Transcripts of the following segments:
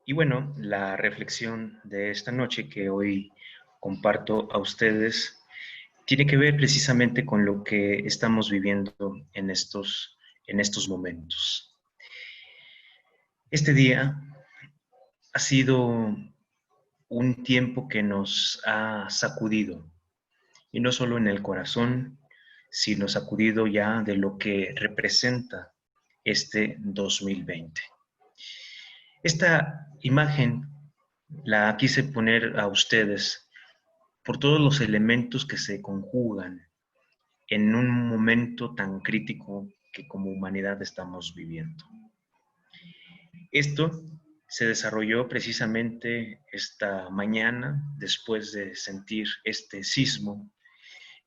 Y bueno, la reflexión de esta noche que hoy comparto a ustedes tiene que ver precisamente con lo que estamos viviendo en estos momentos. Este día ha sido un tiempo que nos ha sacudido, y no solo en el corazón, sino sacudido ya de lo que representa este 2020. Esta imagen la quise poner a ustedes por todos los elementos que se conjugan en un momento tan crítico que como humanidad estamos viviendo. Esto se desarrolló precisamente esta mañana después de sentir este sismo,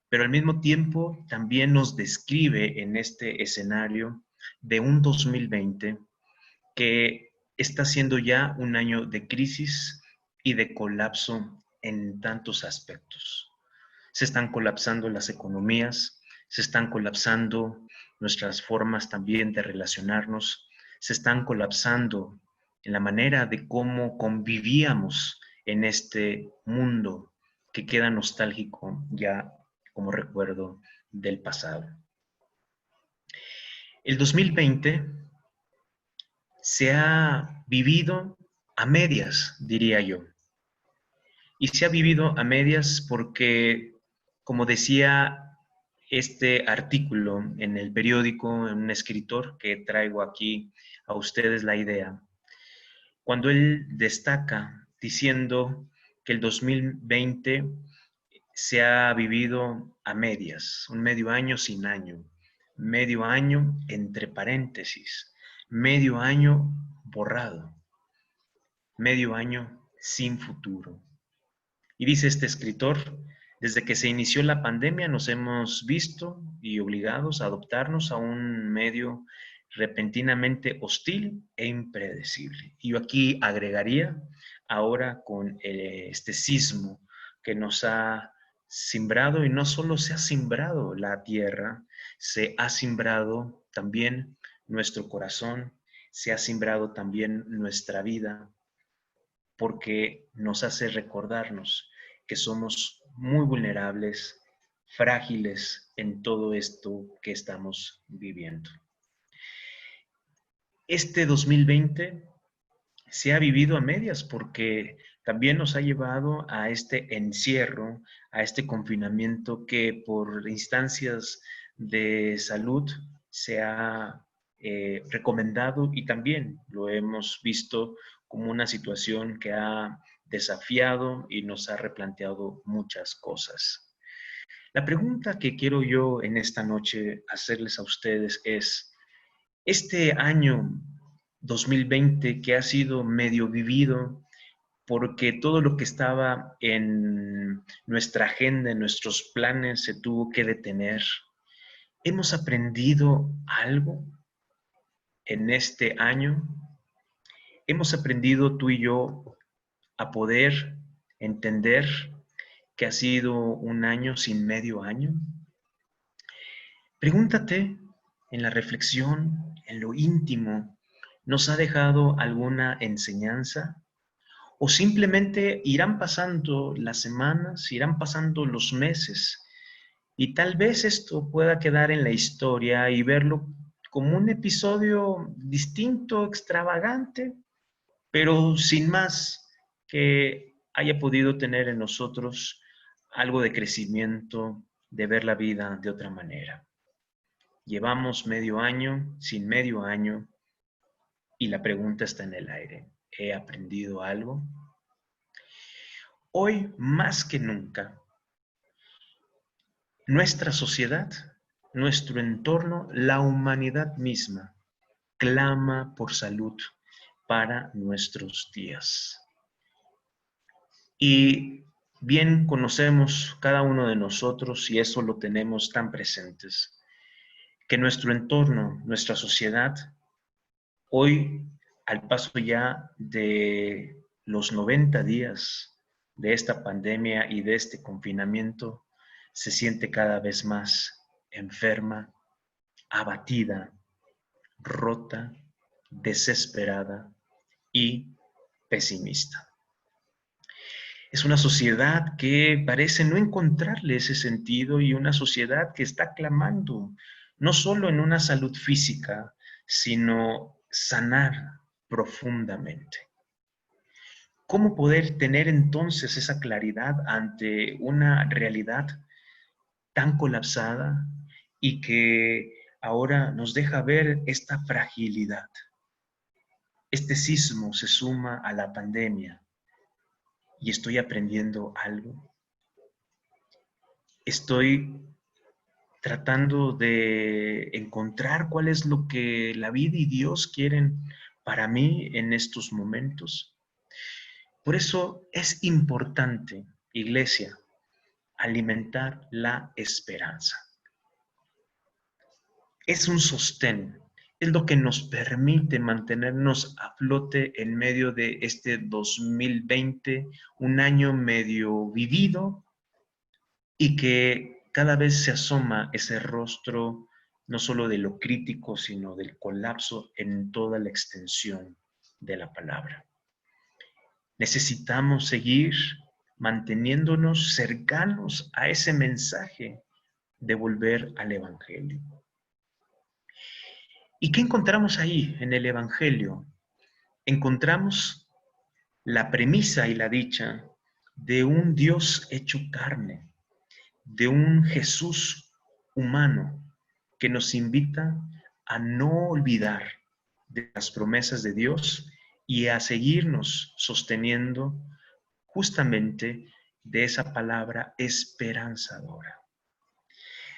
pero al mismo tiempo también nos describe en este escenario de un 2020 que está siendo ya un año de crisis y de colapso en tantos aspectos. Se están colapsando las economías, se están colapsando nuestras formas también de relacionarnos, se están colapsando en la manera de cómo convivíamos en este mundo que queda nostálgico ya como recuerdo del pasado. El 2020 se ha vivido a medias, diría yo. Y se ha vivido a medias porque, como decía este artículo en el periódico, en un escritor que traigo aquí a ustedes la idea, cuando él destaca diciendo que el 2020 se ha vivido a medias, un medio año sin año, medio año entre paréntesis, medio año borrado, medio año sin futuro. Y dice este escritor, desde que se inició la pandemia nos hemos visto y obligados a adoptarnos a un medio repentinamente hostil e impredecible. Y yo aquí agregaría ahora con este sismo que nos ha simbrado, y no solo se ha simbrado la tierra, se ha simbrado también nuestro corazón, se ha simbrado también nuestra vida, porque nos hace recordarnos que somos muy vulnerables, frágiles en todo esto que estamos viviendo. Este 2020 se ha vivido a medias porque también nos ha llevado a este encierro, a este confinamiento que por instancias de salud se ha recomendado, y también lo hemos visto como una situación que ha desafiado y nos ha replanteado muchas cosas. La pregunta que quiero yo en esta noche hacerles a ustedes es, este año 2020 que ha sido medio vivido porque todo lo que estaba en nuestra agenda, en nuestros planes, se tuvo que detener. ¿Hemos aprendido algo en este año? ¿Hemos aprendido tú y yo a poder entender que ha sido un año sin medio año? Pregúntate en la reflexión, en lo íntimo, ¿nos ha dejado alguna enseñanza? ¿O simplemente irán pasando las semanas, irán pasando los meses, y tal vez esto pueda quedar en la historia y verlo como un episodio distinto, extravagante, pero sin más que haya podido tener en nosotros algo de crecimiento, de ver la vida de otra manera? Llevamos medio año, sin medio año, y la pregunta está en el aire. ¿He aprendido algo? Hoy más que nunca, nuestra sociedad, nuestro entorno, la humanidad misma, clama por salud para nuestros días. Y bien conocemos cada uno de nosotros, y eso lo tenemos tan presentes, que nuestro entorno, nuestra sociedad, hoy, al paso ya de los 90 días de esta pandemia y de este confinamiento, se siente cada vez más enferma, abatida, rota, desesperada y pesimista. Es una sociedad que parece no encontrarle ese sentido y una sociedad que está clamando no solo en una salud física, sino sanar profundamente. ¿Cómo poder tener entonces esa claridad ante una realidad tan colapsada y que ahora nos deja ver esta fragilidad? Este sismo se suma a la pandemia y estoy aprendiendo algo. Estoy tratando de encontrar cuál es lo que la vida y Dios quieren para mí en estos momentos. Por eso es importante, iglesia, alimentar la esperanza. Es un sostén, es lo que nos permite mantenernos a flote en medio de este 2020, un año medio vivido y que cada vez se asoma ese rostro no solo de lo crítico, sino del colapso en toda la extensión de la palabra. Necesitamos seguir manteniéndonos cercanos a ese mensaje de volver al Evangelio. ¿Y qué encontramos ahí en el Evangelio? Encontramos la premisa y la dicha de un Dios hecho carne, de un Jesús humano que nos invita a no olvidar de las promesas de Dios y a seguirnos sosteniendo justamente de esa palabra esperanzadora.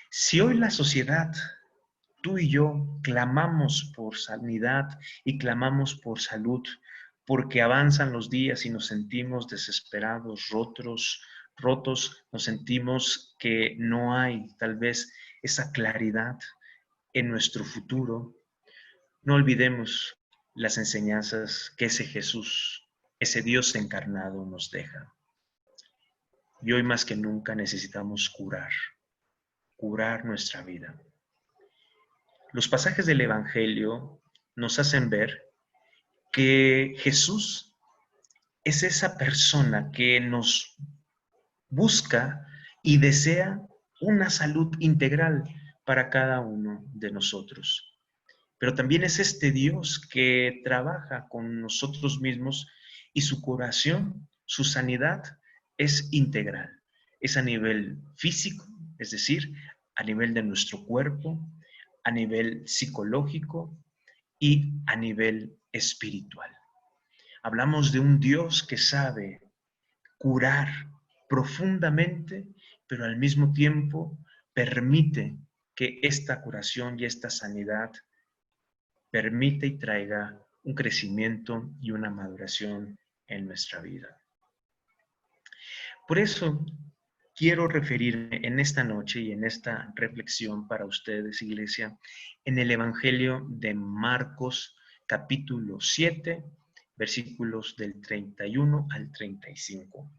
Si hoy la sociedad, tú y yo, clamamos por sanidad y clamamos por salud, porque avanzan los días y nos sentimos desesperados, rotos, nos sentimos que no hay tal vez esa claridad en nuestro futuro, no olvidemos las enseñanzas que ese Jesús, ese Dios encarnado nos deja. Y hoy más que nunca necesitamos curar nuestra vida. Los pasajes del Evangelio nos hacen ver que Jesús es esa persona que nos busca y desea una salud integral para cada uno de nosotros. Pero también es este Dios que trabaja con nosotros mismos y su curación, su sanidad es integral. Es a nivel físico, es decir, a nivel de nuestro cuerpo, a nivel psicológico y a nivel espiritual. Hablamos de un Dios que sabe curar profundamente, pero al mismo tiempo permite que esta curación y esta sanidad permite y traiga un crecimiento y una maduración en nuestra vida. Por eso quiero referirme en esta noche y en esta reflexión para ustedes, iglesia, en el Evangelio de Marcos, capítulo 7, versículos del 31 al 35.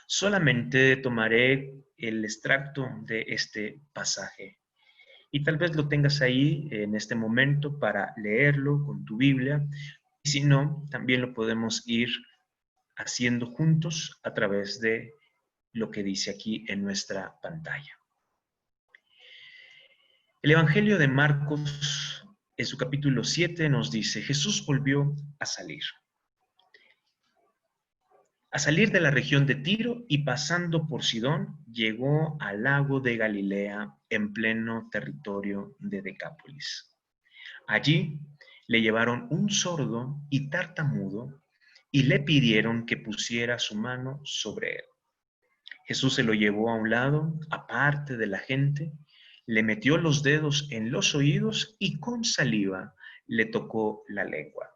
Solamente tomaré el extracto de este pasaje. Y tal vez lo tengas ahí en este momento para leerlo con tu Biblia. Y si no, también lo podemos ir haciendo juntos a través de lo que dice aquí en nuestra pantalla. El Evangelio de Marcos, en su capítulo 7, nos dice, Jesús volvió a salir de la región de Tiro y pasando por Sidón, llegó al lago de Galilea en pleno territorio de Decápolis. Allí le llevaron un sordo y tartamudo y le pidieron que pusiera su mano sobre él. Jesús se lo llevó a un lado, aparte de la gente, le metió los dedos en los oídos y con saliva le tocó la lengua.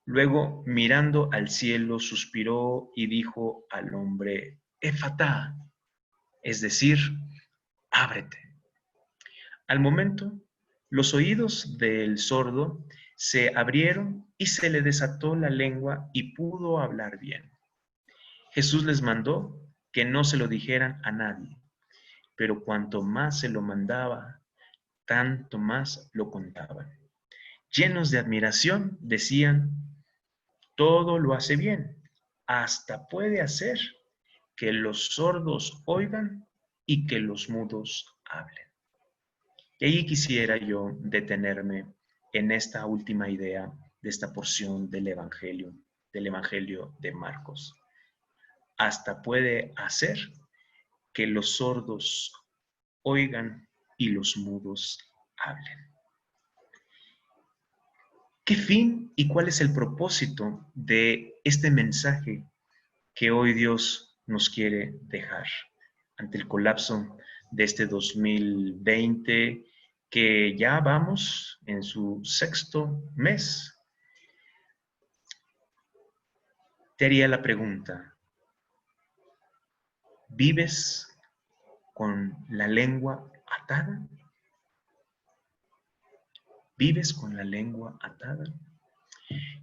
Luego, mirando al cielo, suspiró y dijo al hombre, Efatá, es decir, ábrete. Al momento, los oídos del sordo se abrieron y se le desató la lengua y pudo hablar bien. Jesús les mandó que no se lo dijeran a nadie, pero cuanto más se lo mandaba, tanto más lo contaban. Llenos de admiración, decían, todo lo hace bien, hasta puede hacer que los sordos oigan y que los mudos hablen. Y ahí quisiera yo detenerme en esta última idea de esta porción del Evangelio de Marcos. Hasta puede hacer que los sordos oigan y los mudos hablen. ¿Qué fin y cuál es el propósito de este mensaje que hoy Dios nos quiere dejar ante el colapso de este 2020, que ya vamos en su sexto mes? Te haría la pregunta: ¿vives con la lengua atada? ¿Vives con la lengua atada?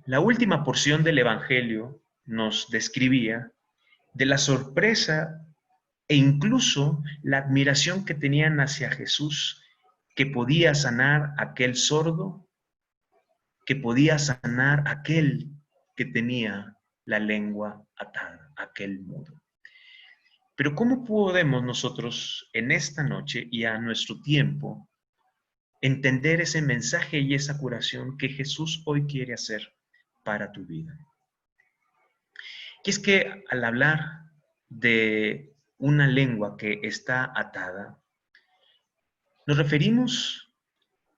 La última porción del Evangelio nos describía de la sorpresa e incluso la admiración que tenían hacia Jesús, que podía sanar a aquel sordo, que podía sanar a aquel que tenía la lengua atada, aquel mudo. Pero ¿cómo podemos nosotros en esta noche y a nuestro tiempo entender ese mensaje y esa curación que Jesús hoy quiere hacer para tu vida? Y es que al hablar de una lengua que está atada, nos referimos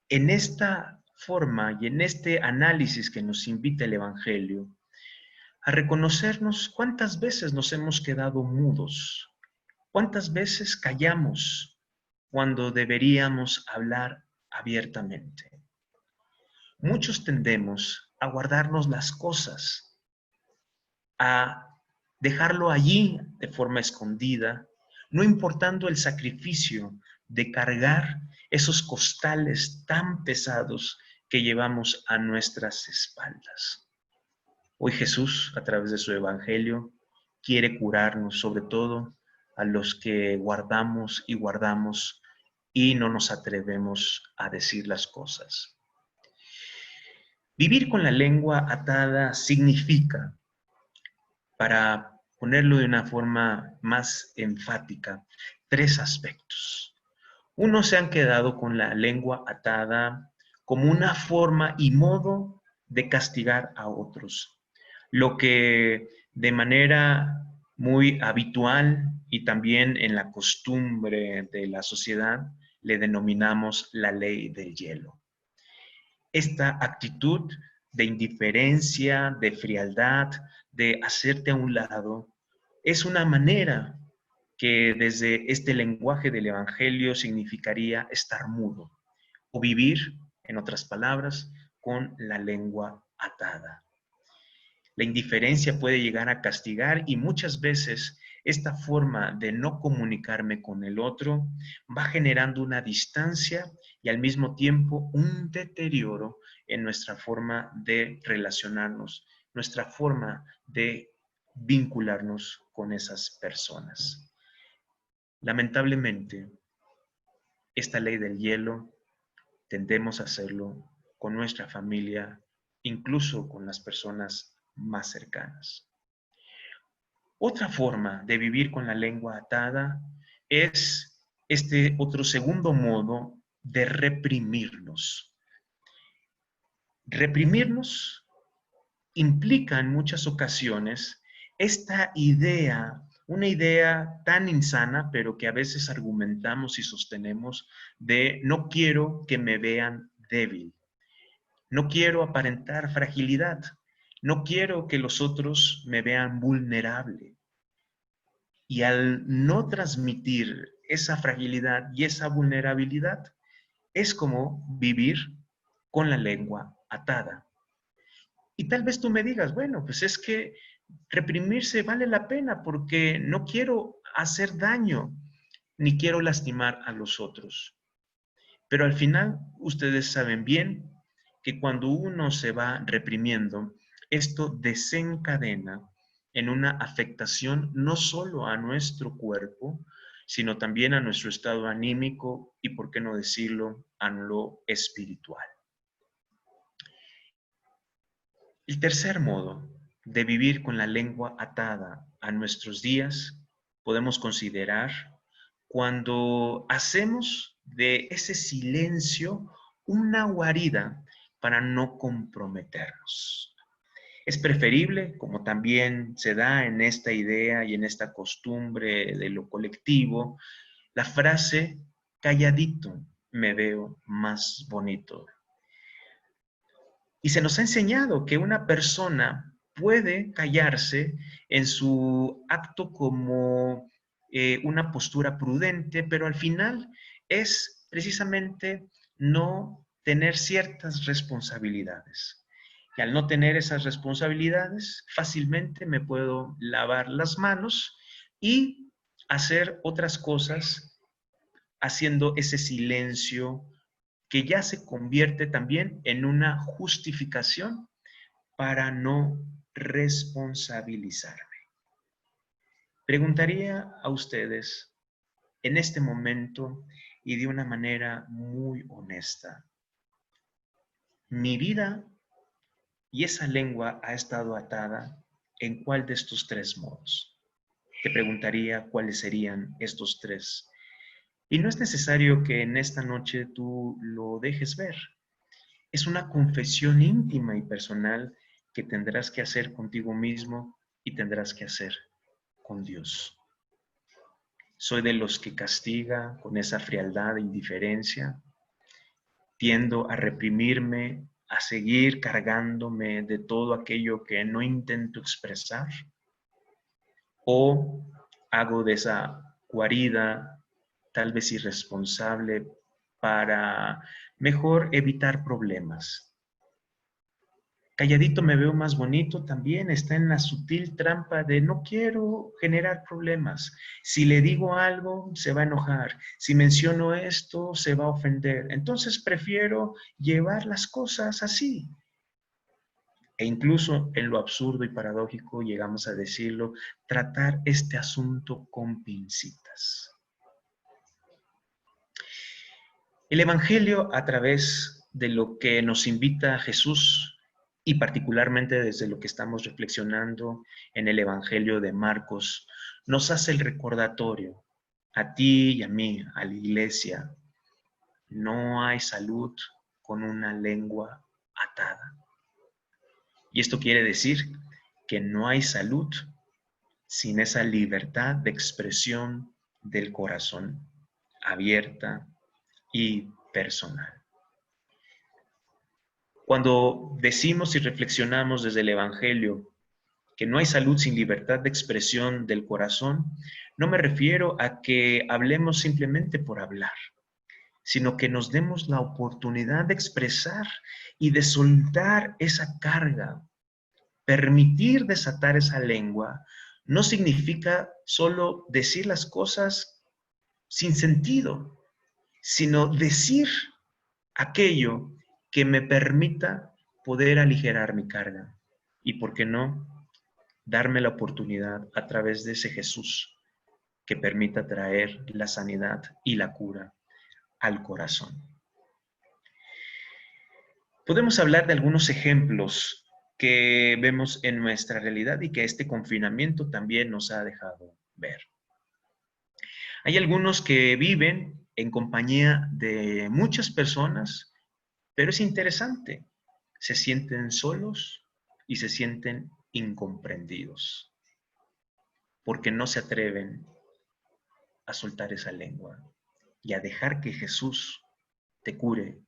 en esta forma y en este análisis que nos invita el Evangelio a reconocernos cuántas veces nos hemos quedado mudos, cuántas veces callamos cuando deberíamos hablar abiertamente. Muchos tendemos a guardarnos las cosas, a dejarlo allí de forma escondida, no importando el sacrificio de cargar esos costales tan pesados que llevamos a nuestras espaldas. Hoy Jesús, a través de su Evangelio, quiere curarnos, sobre todo a los que guardamos y no nos atrevemos a decir las cosas. Vivir con la lengua atada significa, para ponerlo de una forma más enfática, tres aspectos. Unos se han quedado con la lengua atada como una forma y modo de castigar a otros, lo que de manera muy habitual y también en la costumbre de la sociedad le denominamos la ley del hielo. Esta actitud de indiferencia, de frialdad, de hacerte a un lado, es una manera que desde este lenguaje del Evangelio significaría estar mudo o vivir, en otras palabras, con la lengua atada. La indiferencia puede llegar a castigar y muchas veces esta forma de no comunicarme con el otro va generando una distancia y al mismo tiempo un deterioro en nuestra forma de relacionarnos, nuestra forma de vincularnos con esas personas. Lamentablemente, esta ley del hielo tendemos a hacerlo con nuestra familia, incluso con las personas más cercanas. Otra forma de vivir con la lengua atada es este otro segundo modo de reprimirnos. Reprimirnos implica en muchas ocasiones esta idea, una idea tan insana, pero que a veces argumentamos y sostenemos, de no quiero que me vean débil, no quiero aparentar fragilidad, no quiero que los otros me vean vulnerable. Y al no transmitir esa fragilidad y esa vulnerabilidad, es como vivir con la lengua atada. Y tal vez tú me digas, bueno, pues es que reprimirse vale la pena porque no quiero hacer daño, ni quiero lastimar a los otros. Pero al final, ustedes saben bien que cuando uno se va reprimiendo, esto desencadena en una afectación no solo a nuestro cuerpo, sino también a nuestro estado anímico y, por qué no decirlo, a lo espiritual. El tercer modo de vivir con la lengua atada a nuestros días, podemos considerar cuando hacemos de ese silencio una guarida para no comprometernos. Es preferible, como también se da en esta idea y en esta costumbre de lo colectivo, la frase calladito me veo más bonito. Y se nos ha enseñado que una persona puede callarse en su acto como una postura prudente, pero al final es precisamente no tener ciertas responsabilidades. Y al no tener esas responsabilidades, fácilmente me puedo lavar las manos y hacer otras cosas haciendo ese silencio que ya se convierte también en una justificación para no responsabilizarme. Preguntaría a ustedes en este momento y de una manera muy honesta, ¿mi vida y esa lengua ha estado atada en cuál de estos tres modos? Te preguntaría cuáles serían estos tres. Y no es necesario que en esta noche tú lo dejes ver. Es una confesión íntima y personal que tendrás que hacer contigo mismo y tendrás que hacer con Dios. Soy de los que castiga con esa frialdad e indiferencia. Tiendo a reprimirme, a seguir cargándome de todo aquello que no intento expresar. O hago de esa guarida, tal vez irresponsable, para mejor evitar problemas. Calladito me veo más bonito también, está en la sutil trampa de no quiero generar problemas. Si le digo algo, se va a enojar. Si menciono esto, se va a ofender. Entonces prefiero llevar las cosas así. E incluso en lo absurdo y paradójico, llegamos a decirlo, tratar este asunto con pincitas. El Evangelio, a través de lo que nos invita Jesús, y particularmente desde lo que estamos reflexionando en el Evangelio de Marcos, nos hace el recordatorio a ti y a mí, a la iglesia. No hay salud con una lengua atada. Y esto quiere decir que no hay salud sin esa libertad de expresión del corazón, abierta y personal. Cuando decimos y reflexionamos desde el Evangelio que no hay salud sin libertad de expresión del corazón, no me refiero a que hablemos simplemente por hablar, sino que nos demos la oportunidad de expresar y de soltar esa carga. Permitir desatar esa lengua no significa solo decir las cosas sin sentido, sino decir aquello que me permita poder aligerar mi carga. Y, ¿por qué no?, darme la oportunidad a través de ese Jesús que permita traer la sanidad y la cura al corazón. Podemos hablar de algunos ejemplos que vemos en nuestra realidad y que este confinamiento también nos ha dejado ver. Hay algunos que viven en compañía de muchas personas, pero es interesante, se sienten solos y se sienten incomprendidos, porque no se atreven a soltar esa lengua y a dejar que Jesús te cure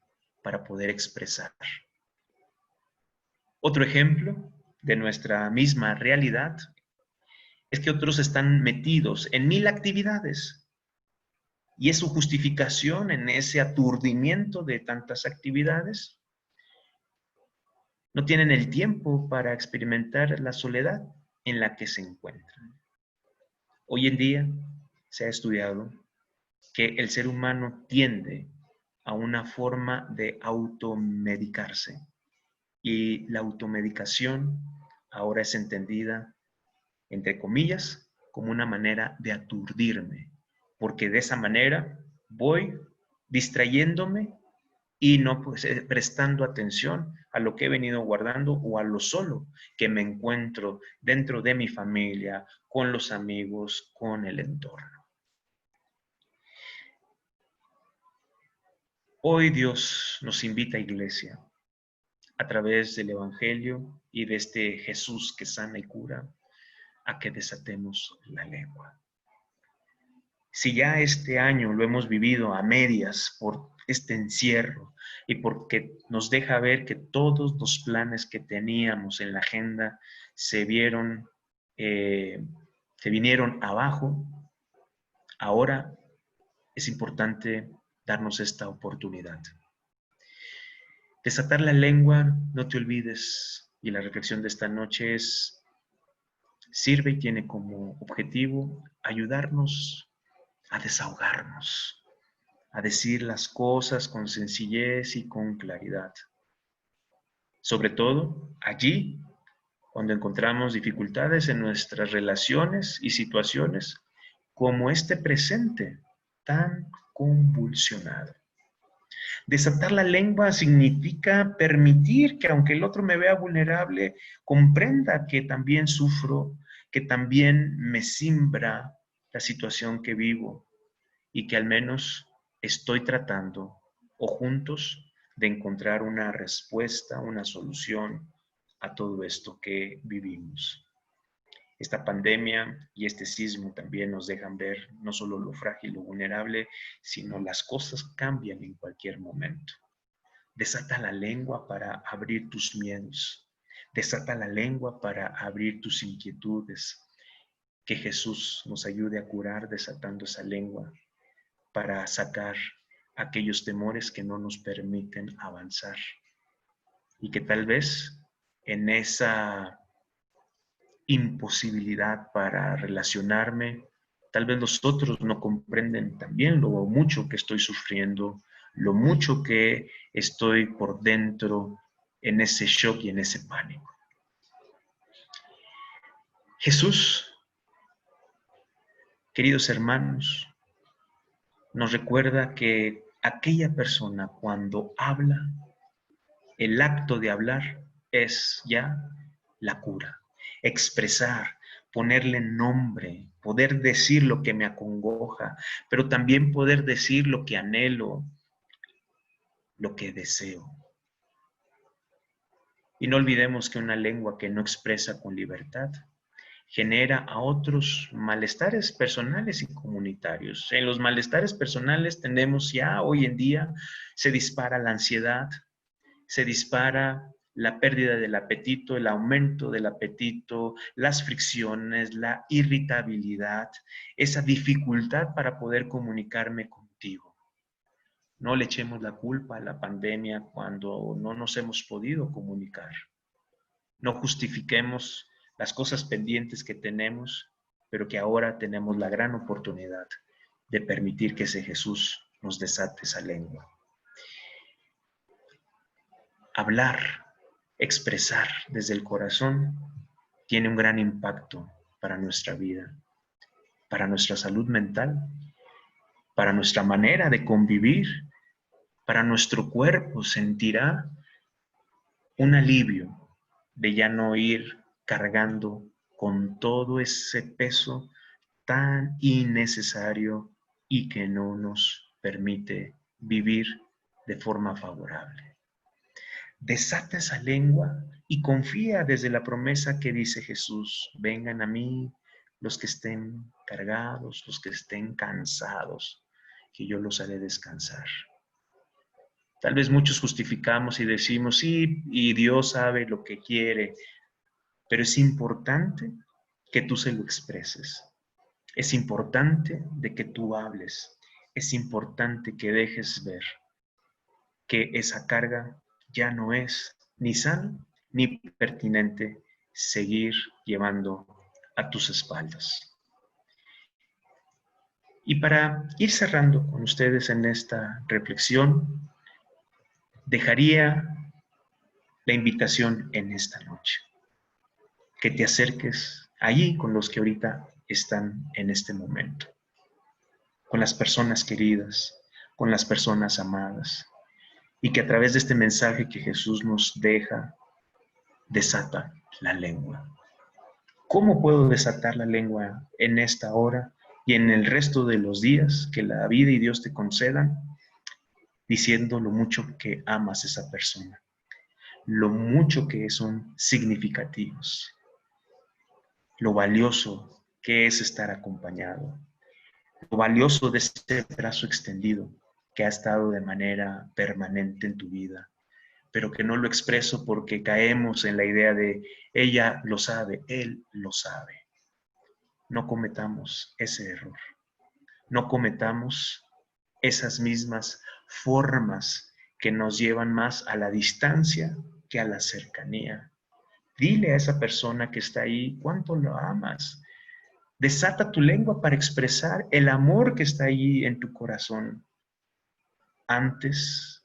para poder expresar. Otro ejemplo de nuestra misma realidad es que otros están metidos en 1000 actividades y es su justificación en ese aturdimiento de tantas actividades. No tienen el tiempo para experimentar la soledad en la que se encuentran. Hoy en día se ha estudiado que el ser humano tiende a una forma de automedicarse y la automedicación ahora es entendida, entre comillas, como una manera de aturdirme, porque de esa manera voy distrayéndome y no prestando atención a lo que he venido guardando o a lo solo que me encuentro dentro de mi familia, con los amigos, con el entorno. Hoy Dios nos invita, iglesia, a través del Evangelio y de este Jesús que sana y cura, a que desatemos la lengua. Si ya este año lo hemos vivido a medias por este encierro y porque nos deja ver que todos los planes que teníamos en la agenda se vinieron abajo, ahora es importante darnos esta oportunidad. Desatar la lengua, no te olvides, y la reflexión de esta noche sirve y tiene como objetivo ayudarnos a desahogarnos, a decir las cosas con sencillez y con claridad. Sobre todo allí, cuando encontramos dificultades en nuestras relaciones y situaciones, como este presente tan convulsionado. Desatar la lengua significa permitir que aunque el otro me vea vulnerable, comprenda que también sufro, que también me simbra la situación que vivo y que al menos estoy tratando o juntos de encontrar una respuesta, una solución a todo esto que vivimos. Esta pandemia y este sismo también nos dejan ver no solo lo frágil, lo vulnerable, sino las cosas cambian en cualquier momento. Desata la lengua para abrir tus miedos. Desata la lengua para abrir tus inquietudes. Que Jesús nos ayude a curar desatando esa lengua para sacar aquellos temores que no nos permiten avanzar. Y que tal vez en esa imposibilidad para relacionarme, tal vez los otros no comprenden también lo mucho que estoy sufriendo, lo mucho que estoy por dentro en ese shock y en ese pánico. Jesús, queridos hermanos, nos recuerda que aquella persona cuando habla, el acto de hablar es ya la cura. Expresar, ponerle nombre, poder decir lo que me acongoja, pero también poder decir lo que anhelo, lo que deseo. Y no olvidemos que una lengua que no expresa con libertad genera a otros malestares personales y comunitarios. En los malestares personales tenemos ya hoy en día, se dispara la ansiedad, se dispara la pérdida del apetito, el aumento del apetito, las fricciones, la irritabilidad, esa dificultad para poder comunicarme contigo. No le echemos la culpa a la pandemia cuando no nos hemos podido comunicar. No justifiquemos las cosas pendientes que tenemos, pero que ahora tenemos la gran oportunidad de permitir que ese Jesús nos desate esa lengua. Hablar, expresar desde el corazón tiene un gran impacto para nuestra vida, para nuestra salud mental, para nuestra manera de convivir, para nuestro cuerpo. Sentirá un alivio de ya no ir cargando con todo ese peso tan innecesario y que no nos permite vivir de forma favorable. Desata esa lengua y confía desde la promesa que dice Jesús: vengan a mí los que estén cargados, los que estén cansados, que yo los haré descansar. Tal vez muchos justificamos y decimos, sí, y Dios sabe lo que quiere, pero es importante que tú se lo expreses. Es importante de que tú hables. Es importante que dejes ver que esa carga ya no es ni sano ni pertinente seguir llevando a tus espaldas. Y para ir cerrando con ustedes en esta reflexión, dejaría la invitación en esta noche. Que te acerques allí con los que ahorita están en este momento. Con las personas queridas, con las personas amadas. y que a través de este mensaje que Jesús nos deja, desata la lengua. ¿Cómo puedo desatar la lengua en esta hora y en el resto de los días que la vida y Dios te concedan? Diciendo lo mucho que amas a esa persona, lo mucho que son significativos, lo valioso que es estar acompañado, lo valioso de ese brazo extendido que ha estado de manera permanente en tu vida, pero que no lo expreso porque caemos en la idea de ella lo sabe, él lo sabe. No cometamos ese error, no cometamos esas mismas formas que nos llevan más a la distancia que a la cercanía. Dile a esa persona que está ahí cuánto lo amas. Desata tu lengua para expresar el amor que está ahí en tu corazón antes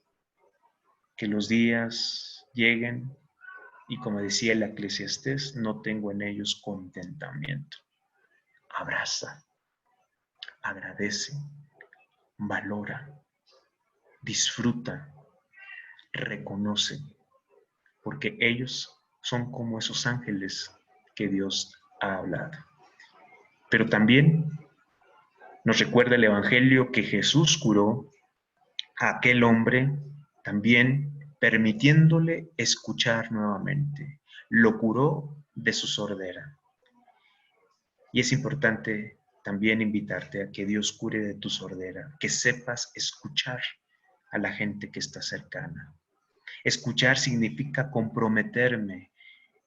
que los días lleguen y, como decía el Eclesiastés, no tengo en ellos contentamiento. Abraza, agradece, valora, disfruta, reconoce, porque ellos son como esos ángeles que Dios ha hablado. Pero también nos recuerda el Evangelio que Jesús curó a aquel hombre también permitiéndole escuchar nuevamente. Lo curó de su sordera. Y es importante también invitarte a que Dios cure de tu sordera, que sepas escuchar a la gente que está cercana. Escuchar significa comprometerme.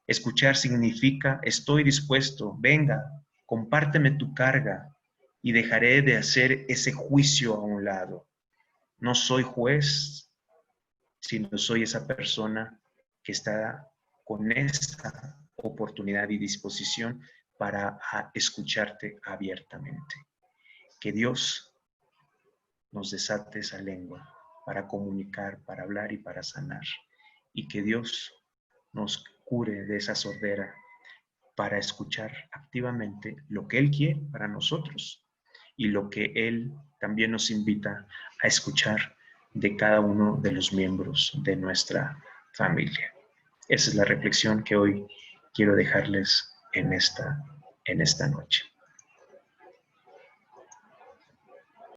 Escuchar significa estoy dispuesto, venga, compárteme tu carga y dejaré de hacer ese juicio a un lado. No soy juez, sino soy esa persona que está con esa oportunidad y disposición para escucharte abiertamente. Que Dios nos desate esa lengua para comunicar, para hablar y para sanar. Y que Dios nos cure de esa sordera para escuchar activamente lo que Él quiere para nosotros y lo que Él también nos invita a escuchar de cada uno de los miembros de nuestra familia. Esa es la reflexión que hoy quiero dejarles en esta noche.